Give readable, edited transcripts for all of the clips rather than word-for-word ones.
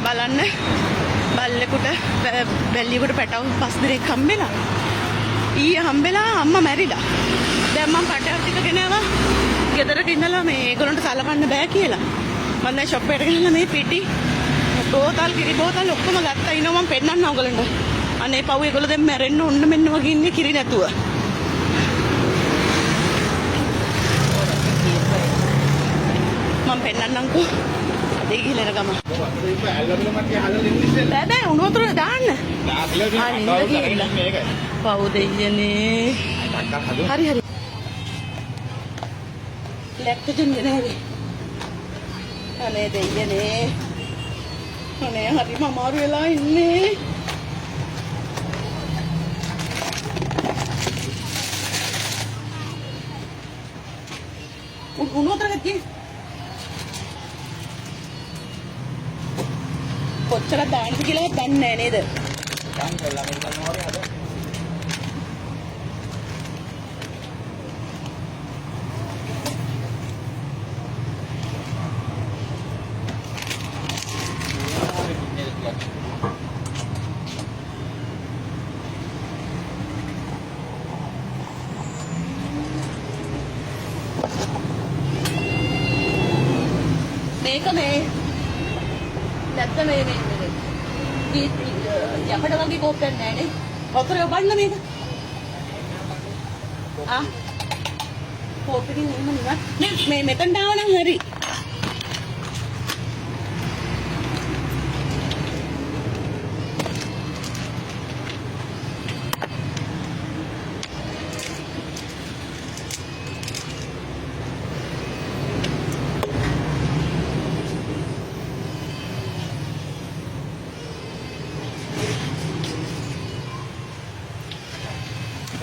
බලන්න බල්ලෙකුට බැල්ලියෙකුට පැටව 5 දිනක් හම්බෙලා. ඊයේ හම්බෙලා අම්මා මැරිලා. දැන් මම පැටව ටික ගෙනාවා. ගෙදරට ඉඳලා මේ ඒගොල්ලන්ට සලකන්න බෑ කියලා. මම දැන් ෂොප් එකට ගිහලා මේ පිටි බෝතල් කිරි බෝතල් ඔක්කොම ගත්තා. ඉනවා මම පෙන්නන්න ඕගොල්ලන්ට. අනේ පව් ඒගොල්ලෝ දැන් මැරෙන්න ඕන්න මෙන්න වගේ ඉන්නේ කිරි නැතුව. මම පෙන්නන්නම්කෝ. අදේ ගිහලා එන ගම. බෑ බෑ උණු වතුර දාන්න. පව් දෙයියනේ. හරි හරි. ලැක්ටජන් ගෙනාවේ. අනේ දෙයියනේ. අනේ හරිම අමාරු වෙලා ඉන්නේ. උණු වතුර ගත්තේ. කොච්චර දාන්නද කියලා දන්නේ නැහැ නේද? දාන්න කළා මම දන්නවා හරි හද. මේක මේ නැත්නම් මේ යකඩ වගේ කෝප්පයක් නැහැ නේ. වතුර යවන්න මේක. කෝප්පෙකින් එන්න නිකන් මේ මෙතන දාවනම් හරි.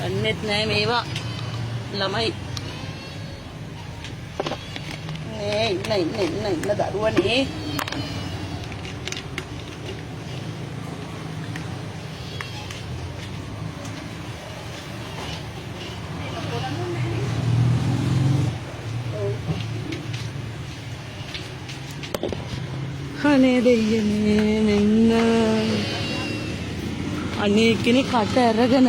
දන්නේත් නෑ මේවා ළමයි ඉන්න දරුවනේ. අනේ දෙයියනේ මෙන්න අනේ කෙනෙක් කට අරගෙන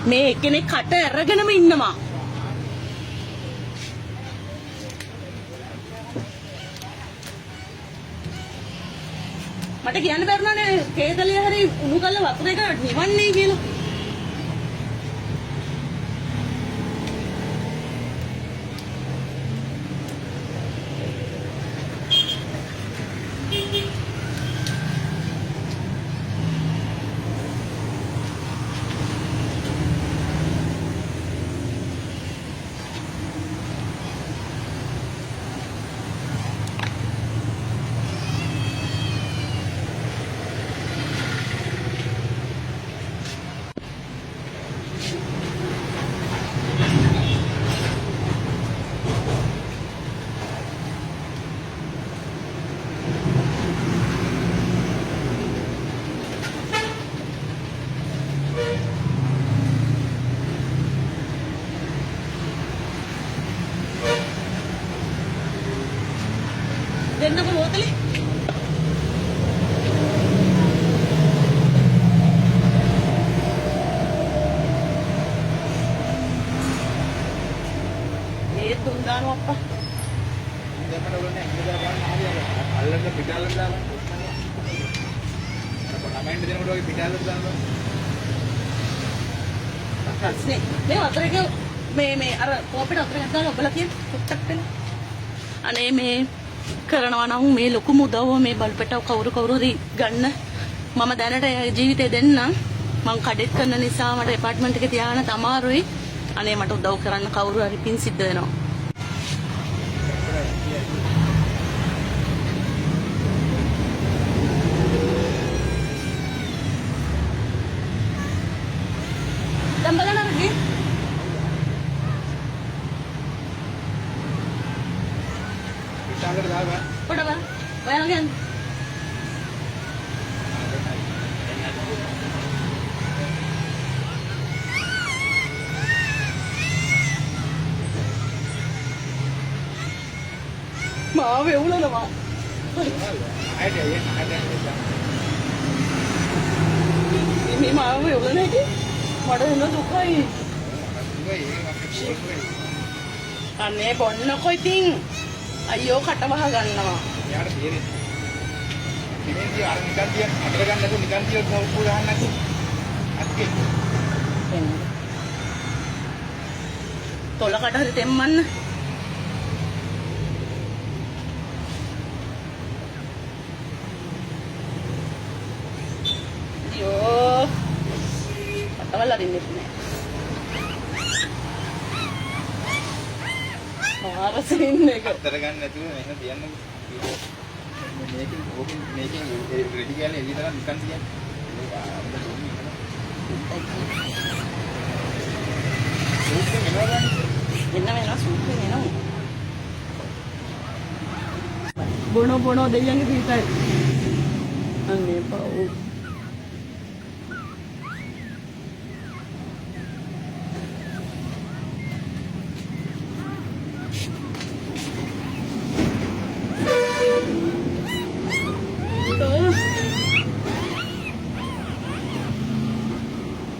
මේ එක්කෙනෙක් කට අරගෙනම ඉන්නවා. මට කියන්න බැරුණානේ කේතලිය හරි උණු කරලා වතුර එක නිවන්නේ කියලා. දෙන්නකො බෝතලේ. ඒ තුන් දානවා අප්පා. දෙකට වලනේ ඉඳලා ගන්න හරියට. අල්ලන්න පිටාලට දාලා. කමෙන්ට් දෙනකොට ඔය පිටාලට දානවා. අස්සේ මේ වතුරේක මේ අර කෝපෙට වතුර ගත්තාම ඔබලා කියන පුට්ටක් වෙන. අනේ මේ කරනවා නම් මේ ලොකුම උදව්ව මේ බල්පෙටව කවුරු හරි ගන්න. මම දැනට ජීවිතේ දෙන්නම්. මං කඩෙත් කරන නිසා මට ඇපාර්ට්මන්ට් එකේ තියාගෙන අමාරුයි. අනේ මට උදව් කරන්න කවුරු හරි පින් සිද්ධ වෙනවා. දැන් බලන්න අරගෙන Udah bang, bayangin. Maaf ya ulah lah mak. මේ මාව යොගන හැටි මට එන දුකයි. අනේ බොන්නකො ඉතින්. අයියෝ කට වහ ගන්නවා. යාට තේරෙන්නේ. ඉතින් අර නිකන් තියන් අතර ගන්න නැතුව නිකන් තියන් උපු ගහන්න නැතුව. අත්කේ. තොලකට හරි තෙම්මන්න. යෝ. අතවල අරින්නේ නැහැ. ආරසින් එක. අතර ගන්න නැතුව මෙහෙම තියන්න. මේකෙන් රෙඩි ගානේ එළියට තරම් නිකන් තියන්න. බොනෝ දෙයියන්ගේ පිටයි. අනේ පව්.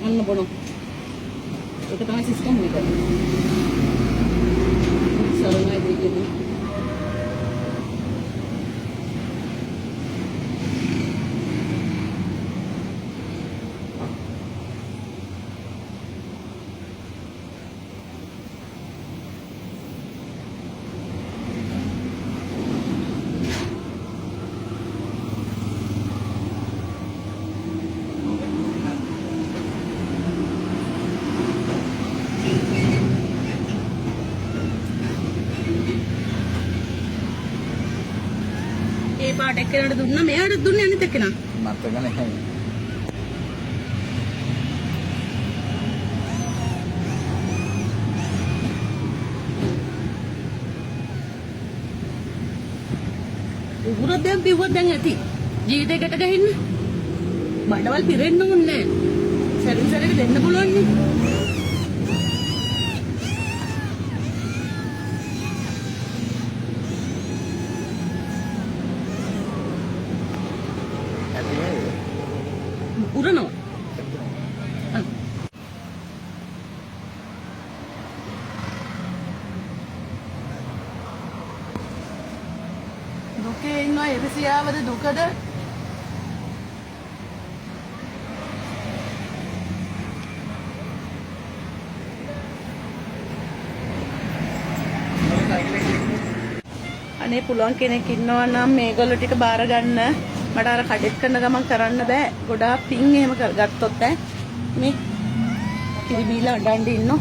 අන්න බොනෝ. ඒක තමයි සිස්ටම් එක. සරණයි දෙයියනේ. ඒ පාට එක්කෙනාට දුන්නා මෙයාට දුන්නේ අනිත් එක්කෙනා. මතක නැහැ. උගුර දැන් පිවුවත් දැන් ඇති. ජීවිතේකට ගහින්න. බඩවල් පිරෙන්න ඕනේ නැහැ. සැරින් සැරේට දෙන්න පුළුවන් නේ. උරනවා. දුකේ ඉන්නවා ඉරිසියාවද දුකද? අනේ පුළුවන් කෙනෙක් ඉන්නවා නම් මේගොල්ලෝ ටික බාර ගන්න. මට අර කඩෙත් කරන ගමන් කරන්න බෑ. ගොඩාක් පින් එහෙම ගත්තොත් ඈ මේ කිරිබීලා අඬන් ඉන්නෝ.